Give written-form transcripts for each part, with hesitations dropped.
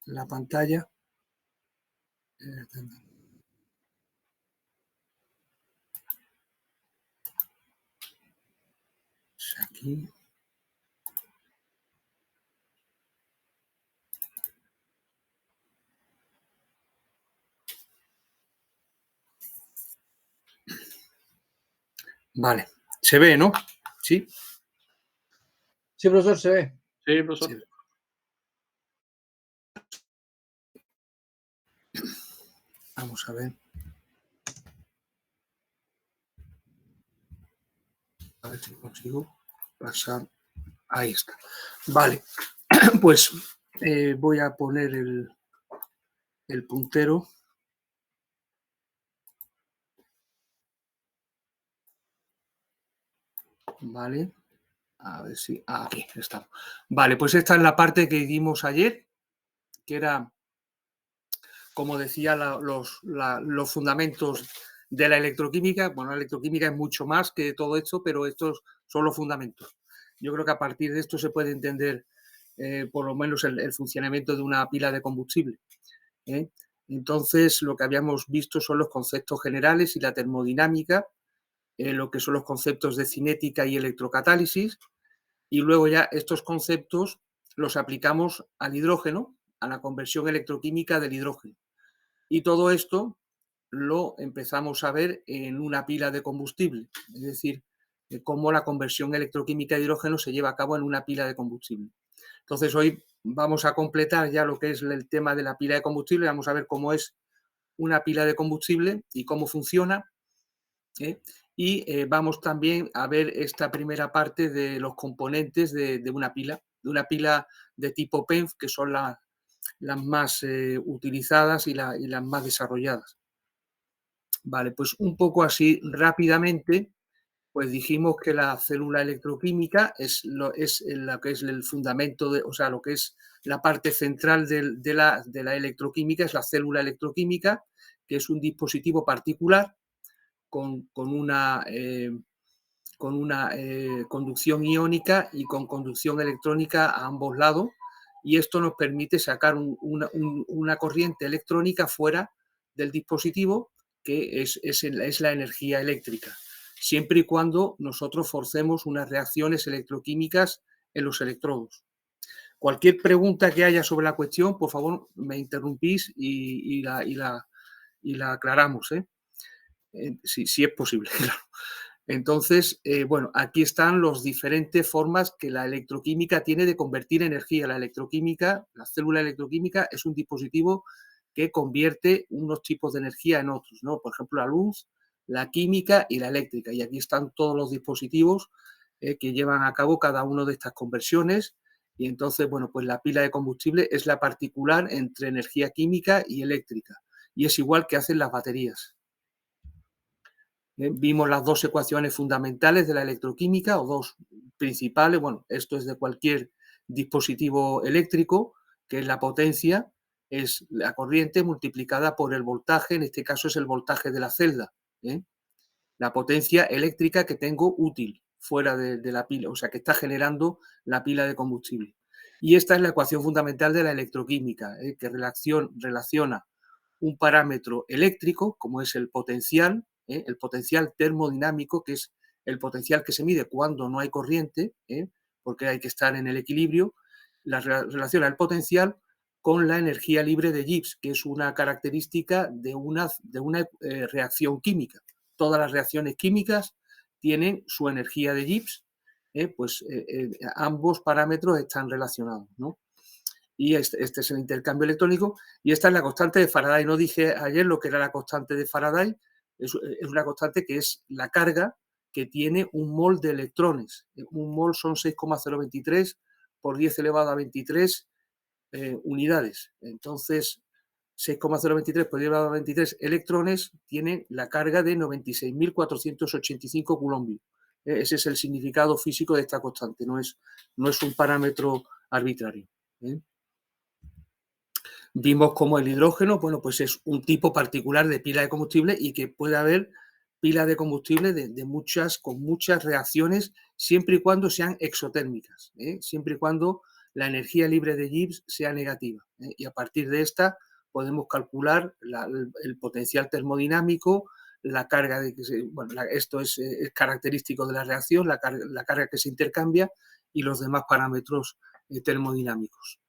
la pantalla. Aquí. Vale, se ve, ¿no? Sí. Sí, profesor, se ve. Sí, profesor. Sí. Vamos a ver. A ver si consigo pasar. Ahí está. Vale, pues voy a poner el puntero. Vale, a ver si... aquí está. Vale, pues esta es la parte que dimos ayer, que era, como decía, los fundamentos de la electroquímica. Bueno, la electroquímica es mucho más que todo esto, pero estos son los fundamentos. Yo creo que a partir de esto se puede entender por lo menos el funcionamiento de una pila de combustible. Entonces, lo que habíamos visto son los conceptos generales y la termodinámica, lo que son los conceptos de cinética y electrocatálisis, y luego ya estos conceptos los aplicamos al hidrógeno, a la conversión electroquímica del hidrógeno. Y todo esto lo empezamos a ver en una pila de combustible, es decir, cómo la conversión electroquímica de hidrógeno se lleva a cabo en una pila de combustible. Entonces, hoy vamos a completar ya lo que es el tema de la pila de combustible, vamos a ver cómo es una pila de combustible y cómo funciona. Y vamos también a ver esta primera parte de los componentes de una pila de tipo PENF, que son las más utilizadas y las más desarrolladas. Vale, pues un poco así rápidamente, pues dijimos que la célula electroquímica es lo que es el fundamento, o sea, lo que es la parte central de la electroquímica, es la célula electroquímica, que es un dispositivo particular con una conducción iónica y con conducción electrónica a ambos lados, y esto nos permite sacar una corriente electrónica fuera del dispositivo, que es la energía eléctrica, siempre y cuando nosotros forcemos unas reacciones electroquímicas en los electrodos. Cualquier pregunta que haya sobre la cuestión, por favor, me interrumpís y la aclaramos, si es posible, claro. Entonces, bueno, aquí están las diferentes formas que la electroquímica tiene de convertir energía. La electroquímica, la célula electroquímica es un dispositivo que convierte unos tipos de energía en otros, ¿no? Por ejemplo, la luz, la química y la eléctrica. Y aquí están todos los dispositivos que llevan a cabo cada una de estas conversiones. Y entonces, bueno, pues la pila de combustible es la particular entre energía química y eléctrica. Y es igual que hacen las baterías. Vimos las dos ecuaciones fundamentales de la electroquímica, o dos principales. Bueno, esto es de cualquier dispositivo eléctrico, que es la potencia, es la corriente multiplicada por el voltaje, en este caso es el voltaje de la celda. La potencia eléctrica que tengo útil fuera de la pila, o sea, que está generando la pila de combustible. Y esta es la ecuación fundamental de la electroquímica, que relaciona un parámetro eléctrico, como es el potencial termodinámico, que es el potencial que se mide cuando no hay corriente, porque hay que estar en el equilibrio, relaciona el potencial con la energía libre de Gibbs, que es una característica de una reacción química. Todas las reacciones químicas tienen su energía de Gibbs, ambos parámetros están relacionados, ¿no? Y este es el intercambio electrónico, y esta es la constante de Faraday. No dije ayer lo que era la constante de Faraday, es una constante que es la carga que tiene un mol de electrones. Un mol son 6,023 por 10 elevado a 23 unidades. Entonces, 6,023 por 10 elevado a 23 electrones tienen la carga de 96.485 coulombios. Ese es el significado físico de esta constante, no es un parámetro arbitrario. Vimos cómo el hidrógeno, bueno, pues es un tipo particular de pila de combustible, y que puede haber pilas de combustible con muchas reacciones, siempre y cuando sean exotérmicas, siempre y cuando la energía libre de Gibbs sea negativa. Y a partir de esta podemos calcular el potencial termodinámico, la carga de que esto es característico de la reacción, la carga que se intercambia y los demás parámetros termodinámicos.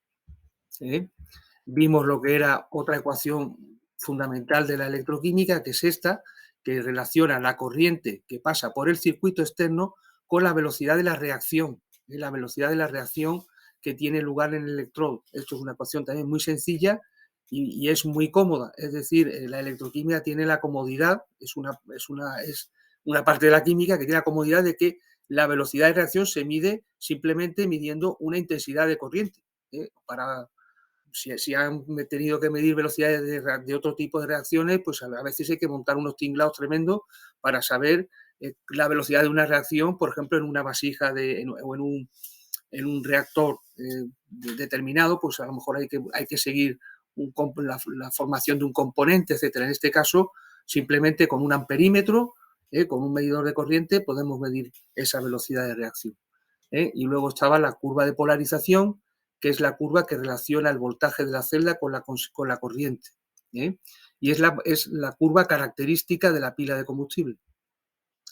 Vimos lo que era otra ecuación fundamental de la electroquímica, que es esta, que relaciona la corriente que pasa por el circuito externo con la velocidad de la reacción, la velocidad de la reacción que tiene lugar en el electrodo. Esto es una ecuación también muy sencilla y es muy cómoda. Es decir, la electroquímica tiene la comodidad, es una parte de la química que tiene la comodidad de que la velocidad de reacción se mide simplemente midiendo una intensidad de corriente. Si han tenido que medir velocidades de otro tipo de reacciones, pues a veces hay que montar unos tinglados tremendos para saber la velocidad de una reacción, por ejemplo, en una vasija o en un reactor determinado, pues a lo mejor hay que seguir la formación de un componente, etcétera. En este caso, simplemente con un amperímetro, con un medidor de corriente, podemos medir esa velocidad de reacción. Y luego estaba la curva de polarización, que es la curva que relaciona el voltaje de la celda con la corriente. Y es la curva característica de la pila de combustible.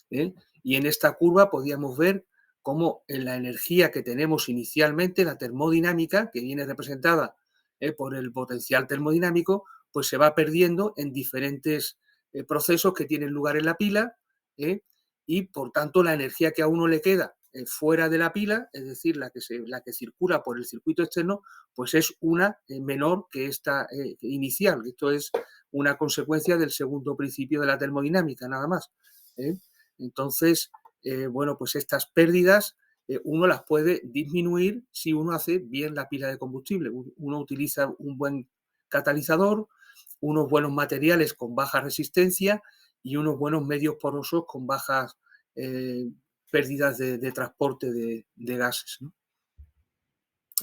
Y en esta curva podíamos ver cómo en la energía que tenemos inicialmente, la termodinámica, que viene representada por el potencial termodinámico, pues se va perdiendo en diferentes procesos que tienen lugar en la pila, y por tanto la energía que a uno le queda fuera de la pila, es decir, la que circula por el circuito externo, pues es una menor que esta inicial. Esto es una consecuencia del segundo principio de la termodinámica, nada más. Entonces, bueno, pues estas pérdidas uno las puede disminuir si uno hace bien la pila de combustible. Uno utiliza un buen catalizador, unos buenos materiales con baja resistencia y unos buenos medios porosos con bajas pérdidas de transporte de gases, ¿no?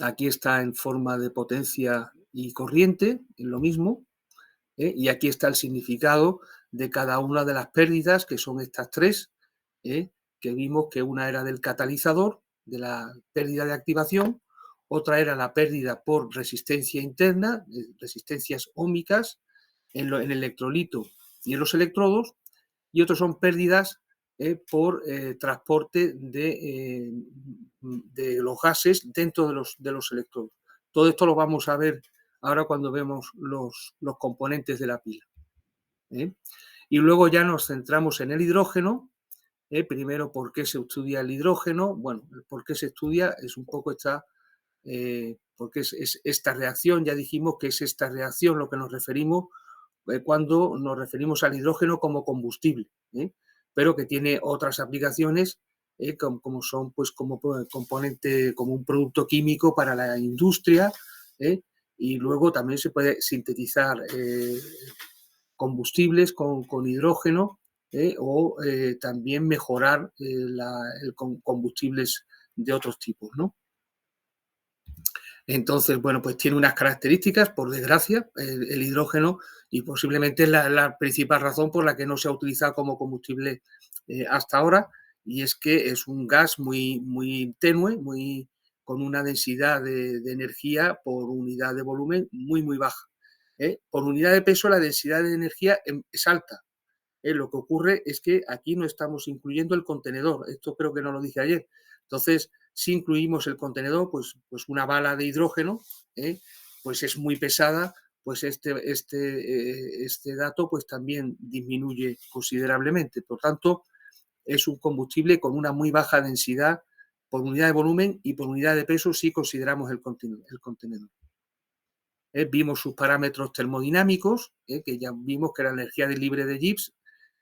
Aquí está en forma de potencia y corriente, es lo mismo, y aquí está el significado de cada una de las pérdidas, que son estas tres, que vimos que una era del catalizador, de la pérdida de activación, otra era la pérdida por resistencia interna, resistencias óhmicas en el electrolito y en los electrodos, y otros son pérdidas por transporte de los gases dentro de los electrodos. Todo esto lo vamos a ver ahora cuando vemos los componentes de la pila. Y luego ya nos centramos en el hidrógeno. Primero, ¿por qué se estudia el hidrógeno? Bueno, ¿por qué se estudia? Es un poco porque es esta reacción, ya dijimos que es esta reacción lo que nos referimos cuando nos referimos al hidrógeno como combustible, pero que tiene otras aplicaciones como son pues como componente, como un producto químico para la industria, y luego también se puede sintetizar combustibles con hidrógeno, o también mejorar combustibles de otros tipos, ¿no? Entonces, bueno, pues tiene unas características, por desgracia, el hidrógeno, y posiblemente es la principal razón por la que no se ha utilizado como combustible hasta ahora, y es que es un gas muy, muy tenue, con una densidad de energía por unidad de volumen muy, muy baja. Por unidad de peso la densidad de energía es alta. Lo que ocurre es que aquí no estamos incluyendo el contenedor. Esto creo que no lo dije ayer. Entonces, si incluimos el contenedor, pues una bala de hidrógeno, pues es muy pesada, pues este dato pues también disminuye considerablemente. Por tanto, es un combustible con una muy baja densidad por unidad de volumen y por unidad de peso si consideramos el contenedor. Vimos sus parámetros termodinámicos, que ya vimos que la energía libre de Gibbs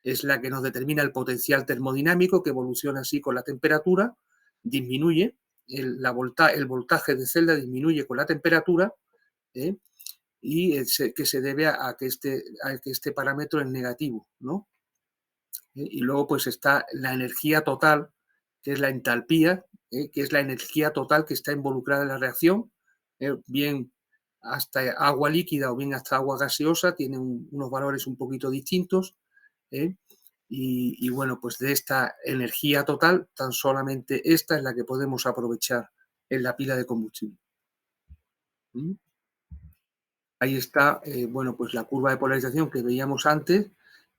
es la que nos determina el potencial termodinámico, que evoluciona así con la temperatura, disminuye, el voltaje de celda disminuye con la temperatura, y que se debe a que este parámetro es negativo, ¿no? Y luego pues está la energía total, que es la entalpía, que es la energía total que está involucrada en la reacción, bien hasta agua líquida o bien hasta agua gaseosa, tiene unos valores un poquito distintos. Y bueno, pues de esta energía total, tan solamente esta es la que podemos aprovechar en la pila de combustible. ¿Mm? Ahí está, bueno, pues la curva de polarización que veíamos antes,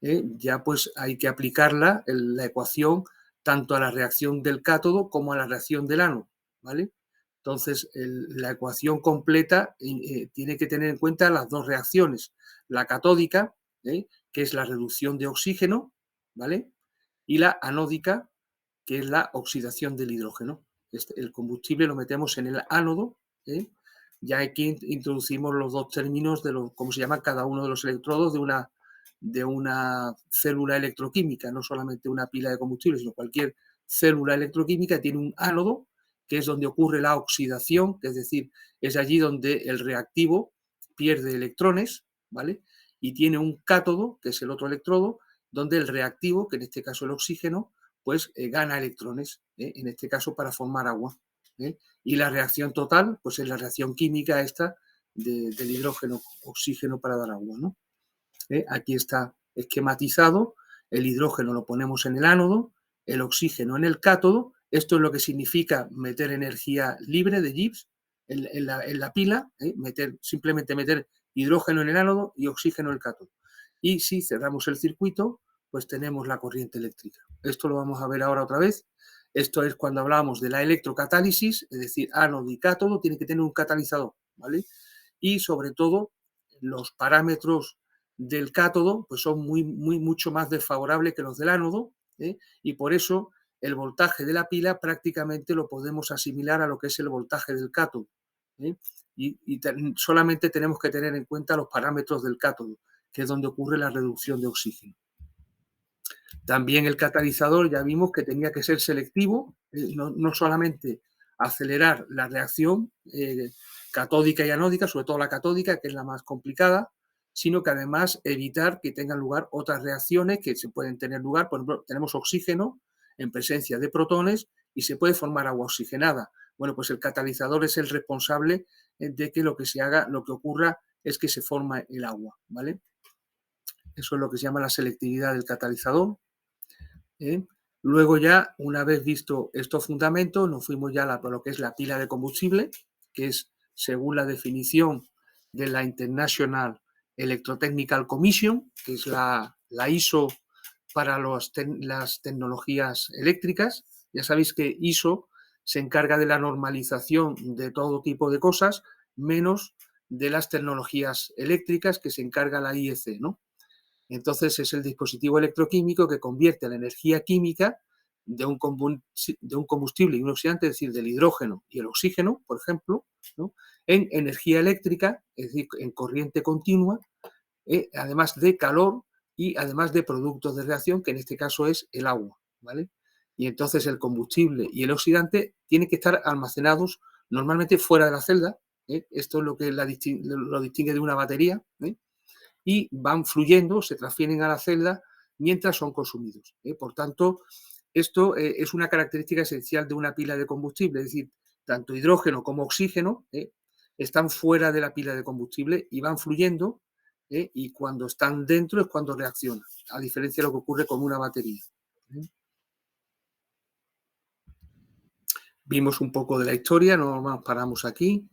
ya pues hay que aplicarla, la ecuación, tanto a la reacción del cátodo como a la reacción del ánodo, ¿vale? Entonces, la ecuación completa tiene que tener en cuenta las dos reacciones, la catódica, que es la reducción de oxígeno, ¿vale? Y la anódica, que es la oxidación del hidrógeno. El combustible lo metemos en el ánodo, ¿eh? Ya aquí introducimos los dos términos de cómo se llama cada uno de los electrodos de una célula electroquímica, no solamente una pila de combustible, sino cualquier célula electroquímica tiene un ánodo, que es donde ocurre la oxidación, que es decir, es allí donde el reactivo pierde electrones, ¿vale? Y tiene un cátodo, que es el otro electrodo, donde el reactivo, que en este caso el oxígeno, pues gana electrones, en este caso para formar agua. Y la reacción total, pues es la reacción química esta del hidrógeno, oxígeno para dar agua, ¿no? Aquí está esquematizado, el hidrógeno lo ponemos en el ánodo, el oxígeno en el cátodo, esto es lo que significa meter energía libre de Gibbs en la pila, simplemente meter hidrógeno en el ánodo y oxígeno en el cátodo. Y si cerramos el circuito, pues tenemos la corriente eléctrica. Esto lo vamos a ver ahora otra vez. Esto es cuando hablamos de la electrocatálisis, es decir, ánodo y cátodo tiene que tener un catalizador, ¿vale? Y sobre todo, los parámetros del cátodo pues son mucho más desfavorables que los del ánodo, y por eso el voltaje de la pila prácticamente lo podemos asimilar a lo que es el voltaje del cátodo. Y solamente tenemos que tener en cuenta los parámetros del cátodo, que es donde ocurre la reducción de oxígeno. También el catalizador ya vimos que tenía que ser selectivo, no solamente acelerar la reacción catódica y anódica, sobre todo la catódica, que es la más complicada, sino que además evitar que tengan lugar otras reacciones que se pueden tener lugar. Por ejemplo, tenemos oxígeno en presencia de protones y se puede formar agua oxigenada. Bueno, pues el catalizador es el responsable de que lo que se haga, lo que ocurra es que se forma el agua, ¿vale? Eso es lo que se llama la selectividad del catalizador. Luego ya, una vez visto estos fundamentos, nos fuimos ya a lo que es la pila de combustible, que es según la definición de la International Electrotechnical Commission, que es la ISO para las tecnologías eléctricas. Ya sabéis que ISO se encarga de la normalización de todo tipo de cosas, menos de las tecnologías eléctricas, que se encarga la IEC, ¿no? Entonces es el dispositivo electroquímico que convierte la energía química de un combustible y un oxidante, es decir, del hidrógeno y el oxígeno, por ejemplo, ¿no?, en energía eléctrica, es decir, en corriente continua, además de calor y además de productos de reacción, que en este caso es el agua, ¿vale? Y entonces el combustible y el oxidante tienen que estar almacenados normalmente fuera de la celda. Esto es lo que lo distingue de una batería, y van fluyendo, se transfieren a la celda mientras son consumidos. Por tanto, esto es una característica esencial de una pila de combustible, es decir, tanto hidrógeno como oxígeno están fuera de la pila de combustible y van fluyendo, y cuando están dentro es cuando reaccionan, a diferencia de lo que ocurre con una batería. Vimos un poco de la historia, no nos paramos aquí.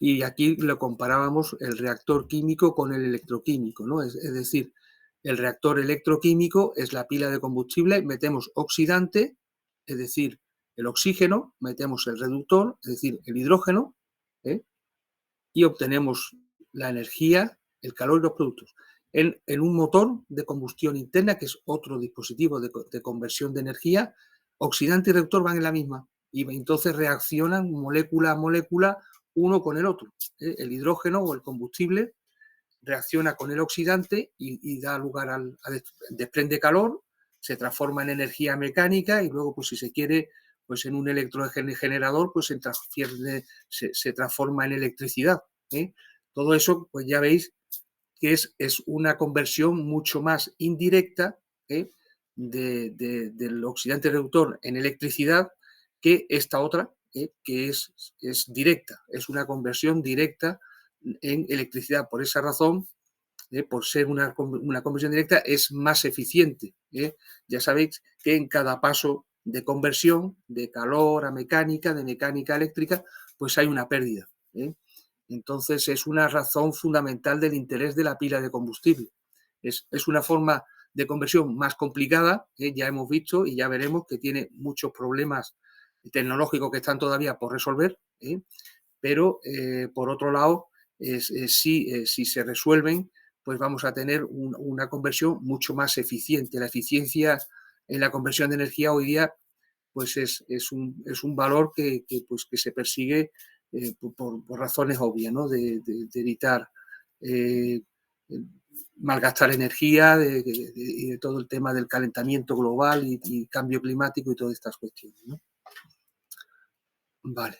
Y aquí lo comparábamos el reactor químico con el electroquímico, ¿no? Es decir, el reactor electroquímico es la pila de combustible, metemos oxidante, es decir, el oxígeno, metemos el reductor, es decir, el hidrógeno, y obtenemos la energía, el calor y los productos. En un motor de combustión interna, que es otro dispositivo de conversión de energía, oxidante y reductor van en la misma, y entonces reaccionan molécula a molécula uno con el otro. El hidrógeno o el combustible reacciona con el oxidante y da lugar desprende calor, se transforma en energía mecánica y luego, pues si se quiere, pues en un electrogenerador, pues se transforma en electricidad. Todo eso, pues ya veis que es una conversión mucho más indirecta del oxidante reductor en electricidad que esta otra, que es directa, es una conversión directa en electricidad. Por esa razón, por ser una conversión directa, es más eficiente. Ya sabéis que en cada paso de conversión, de calor a mecánica, de mecánica a eléctrica, pues hay una pérdida. Entonces, es una razón fundamental del interés de la pila de combustible. Es una forma de conversión más complicada, ya hemos visto y ya veremos que tiene muchos problemas tecnológicos que están todavía por resolver, pero por otro lado, si se resuelven, pues vamos a tener una conversión mucho más eficiente. La eficiencia en la conversión de energía hoy día pues es un valor pues, que se persigue por razones obvias, ¿no? De evitar eh, malgastar energía, de todo el tema del calentamiento global y cambio climático y todas estas cuestiones, ¿no? Vale.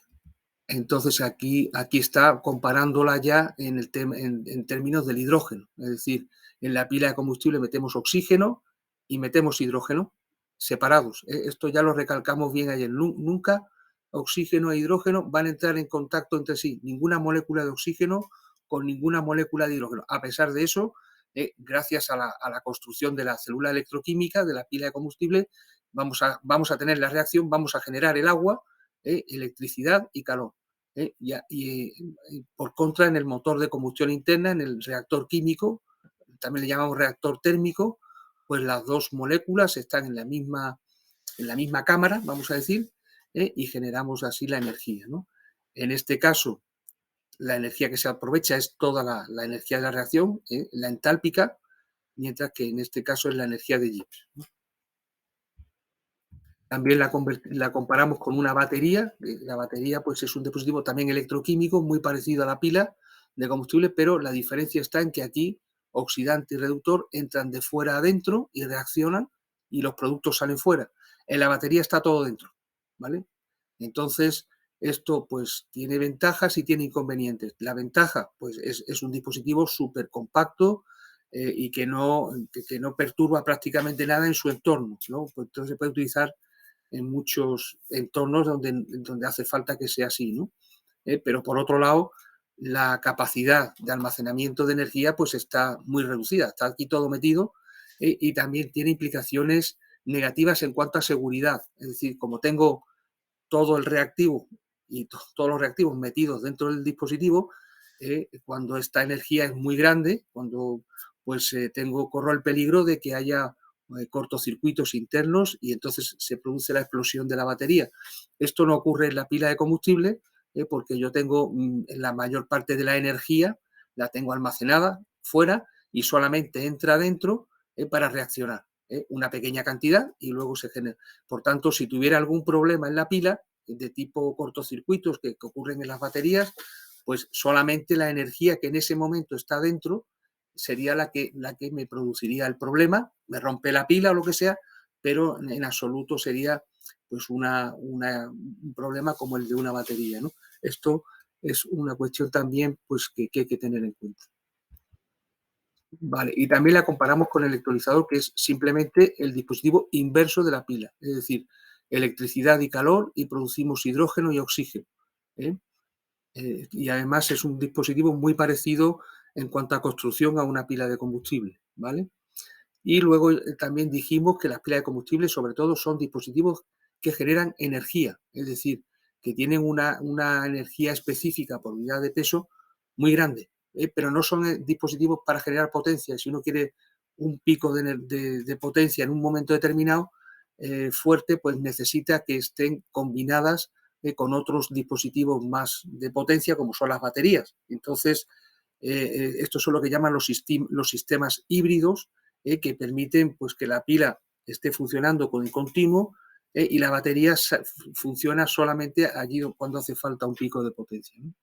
Entonces aquí está comparándola ya en términos del hidrógeno. Es decir, en la pila de combustible metemos oxígeno y metemos hidrógeno separados. Esto ya lo recalcamos bien ayer. Nunca oxígeno e hidrógeno van a entrar en contacto entre sí. Ninguna molécula de oxígeno con ninguna molécula de hidrógeno. A pesar de eso, gracias a la construcción de la célula electroquímica de la pila de combustible, vamos a tener la reacción, vamos a generar el agua, electricidad y calor. Por contra, en el motor de combustión interna, en el reactor químico, también le llamamos reactor térmico, pues las dos moléculas están en la misma cámara, vamos a decir, y generamos así la energía, ¿no? En este caso, la energía que se aprovecha es toda la energía de la reacción, la entálpica, mientras que en este caso es la energía de Gibbs, ¿no? También la comparamos con una batería. La batería pues, es un dispositivo también electroquímico muy parecido a la pila de combustible, pero la diferencia está en que aquí oxidante y reductor entran de fuera adentro y reaccionan y los productos salen fuera. En la batería está todo dentro, ¿vale? Entonces, esto pues tiene ventajas y tiene inconvenientes. La ventaja pues es un dispositivo súper compacto y que no perturba prácticamente nada en su entorno, ¿no? Pues entonces se puede utilizar en muchos entornos donde hace falta que sea así, ¿no? Pero por otro lado, la capacidad de almacenamiento de energía pues está muy reducida, está aquí todo metido y también tiene implicaciones negativas en cuanto a seguridad. Es decir, como tengo todo el reactivo y todos los reactivos metidos dentro del dispositivo, cuando esta energía es muy grande, cuando pues corro el peligro de que haya cortocircuitos internos y entonces se produce la explosión de la batería. Esto no ocurre en la pila de combustible porque yo tengo la mayor parte de la energía, la tengo almacenada fuera y solamente entra dentro para reaccionar. Una pequeña cantidad y luego se genera. Por tanto, si tuviera algún problema en la pila de tipo cortocircuitos que ocurren en las baterías, pues solamente la energía que en ese momento está dentro sería la que me produciría el problema, me rompe la pila o lo que sea, pero en absoluto sería pues un problema como el de una batería, ¿no? Esto es una cuestión también pues que hay que tener en cuenta. Vale, y también la comparamos con el electrolizador, que es simplemente el dispositivo inverso de la pila, es decir, electricidad y calor y producimos hidrógeno y oxígeno. ¿eh? Y además es un dispositivo muy parecido en cuanto a construcción a una pila de combustible, ¿vale? Y luego también dijimos que las pilas de combustible sobre todo son dispositivos que generan energía, es decir, que tienen una energía específica por unidad de peso muy grande, pero no son dispositivos para generar potencia. Si uno quiere un pico de potencia en un momento determinado fuerte, pues necesita que estén combinadas con otros dispositivos más de potencia, como son las baterías. Entonces, estos son lo que llaman los sistemas híbridos, que permiten pues, que la pila esté funcionando con el continuo y la batería funciona solamente allí cuando hace falta un pico de potencia, ¿no?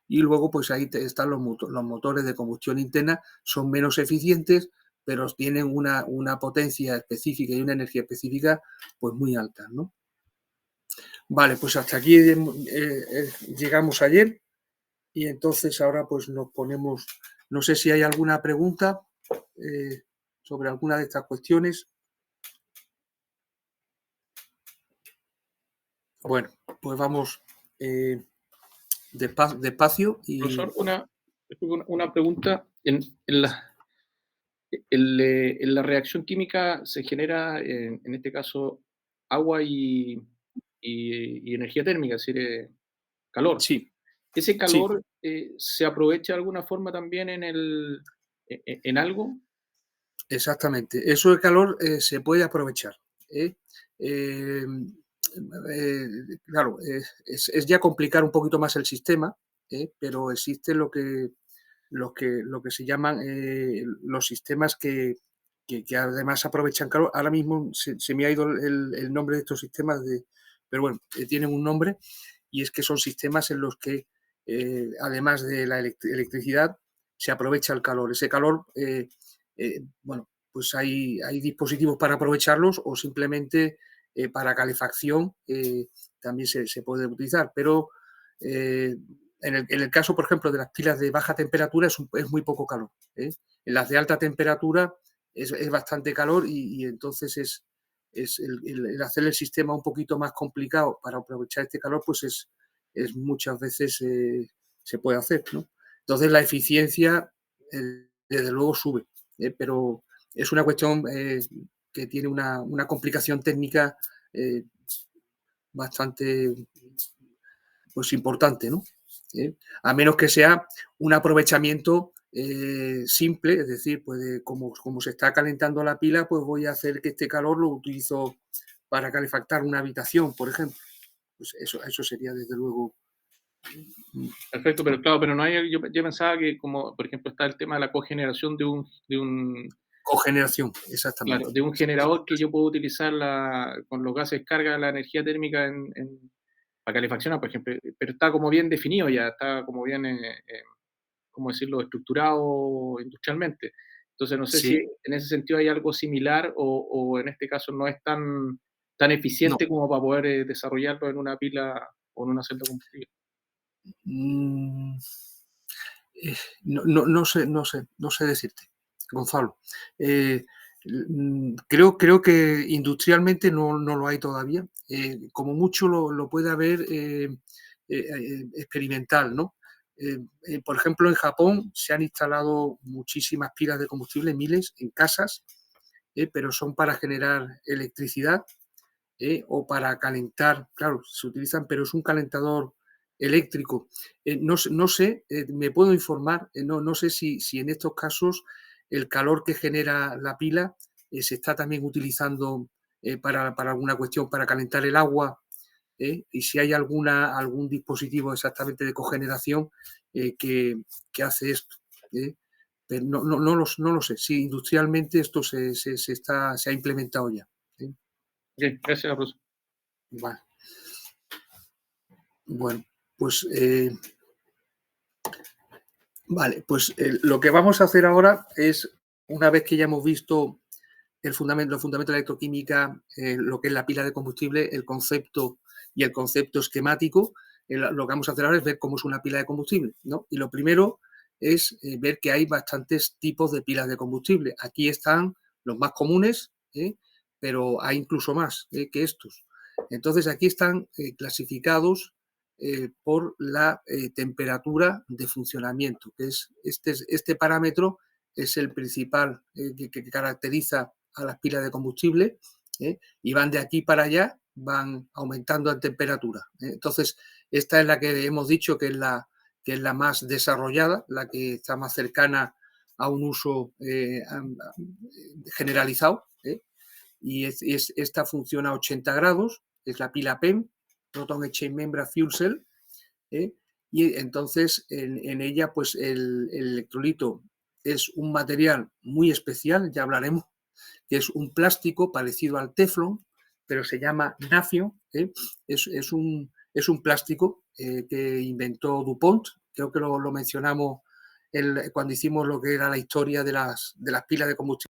Y luego pues ahí están los motores de combustión interna, son menos eficientes, pero tienen una potencia específica y una energía específica pues muy alta, ¿no? Vale, pues hasta aquí llegamos ayer y entonces ahora pues nos ponemos, no sé si hay alguna pregunta sobre alguna de estas cuestiones. Bueno, pues vamos despacio y... Profesor, una pregunta. En la reacción química se genera, en este caso, agua y energía térmica, es decir, calor. Sí, ¿Ese Sí, calor, se aprovecha de alguna forma también en algo? exactamente. Eso de calor se puede aprovechar. ¿Eh? Em, eh, claro, es ya complicar un poquito más el sistema, pero existe lo que se llaman los sistemas que además aprovechan calor. Ahora mismo se me ha ido el nombre de estos sistemas, pero bueno, tienen un nombre y es que son sistemas en los que además de la electricidad se aprovecha el calor. Ese calor, bueno, pues hay dispositivos para aprovecharlos o simplemente para calefacción también se puede utilizar, pero en el caso, por ejemplo, de las pilas de baja temperatura es muy poco calor. En las de alta temperatura es bastante calor y entonces es el hacer el sistema un poquito más complicado para aprovechar este calor, pues es muchas veces se puede hacer, ¿no? Entonces la eficiencia, desde luego, sube, pero es una cuestión que tiene una complicación técnica eh, bastante pues importante, ¿no? A menos que sea un aprovechamiento simple, es decir, pues como se está calentando la pila, pues voy a hacer que este calor lo utilizo para calefactar una habitación, por ejemplo. Pues eso sería desde luego Perfecto, pero claro, pero no hay yo pensaba que como, por ejemplo, está el tema de la cogeneración cogeneración, claro, exactamente. de un generador que yo puedo utilizar con los gases carga la energía térmica para calefaccionar, por ejemplo, pero está como bien definido ya, está como bien, ¿cómo decirlo?, estructurado industrialmente. Entonces, no sé si Sí, en ese sentido hay algo similar o en este caso no es tan no. eficiente como para poder, desarrollarlo en una pila o en una celda de combustible. Mm, no sé decirte, Gonzalo. Eh, creo que industrialmente no lo hay todavía. Como mucho lo puede haber experimental, ¿no? Por ejemplo, en Japón se han instalado muchísimas pilas de combustible, miles, en casas, pero son para generar electricidad o para calentar, claro, se utilizan, pero es un calentador eléctrico. No sé, me puedo informar, no sé si en estos casos el calor que genera la pila se está también utilizando para alguna cuestión, para calentar el agua, y si hay algún dispositivo exactamente de cogeneración que hace esto. ¿eh? Pero no lo sé. Sí, industrialmente esto se ha implementado ya. ¿eh? Okey, gracias, profesor. Vale. Bueno, pues vale, pues lo que vamos a hacer ahora es, una vez que ya hemos visto los fundamentos de la electroquímica, lo que es la pila de combustible, el concepto y el concepto esquemático, lo que vamos a hacer ahora es ver cómo es una pila de combustible, ¿no? Y lo primero es ver que hay bastantes tipos de pilas de combustible. Aquí están los más comunes, pero hay incluso más que estos. Entonces aquí están clasificados por la temperatura de funcionamiento, que es este parámetro es el principal que caracteriza a las pilas de combustible y van de aquí para allá, van aumentando en temperatura. Entonces, esta es la que hemos dicho que es la más desarrollada, la que está más cercana a un uso generalizado. Y esta funciona a 80 grados, es la pila PEM, Proton Exchange Membrane Fuel Cell, ¿eh? Y entonces en ella pues el electrolito es un material muy especial, ya hablaremos, que es un plástico parecido al teflón, pero se llama nafio, ¿eh? Es un plástico que inventó DuPont, creo que lo mencionamos cuando hicimos lo que era la historia de las pilas de combustible.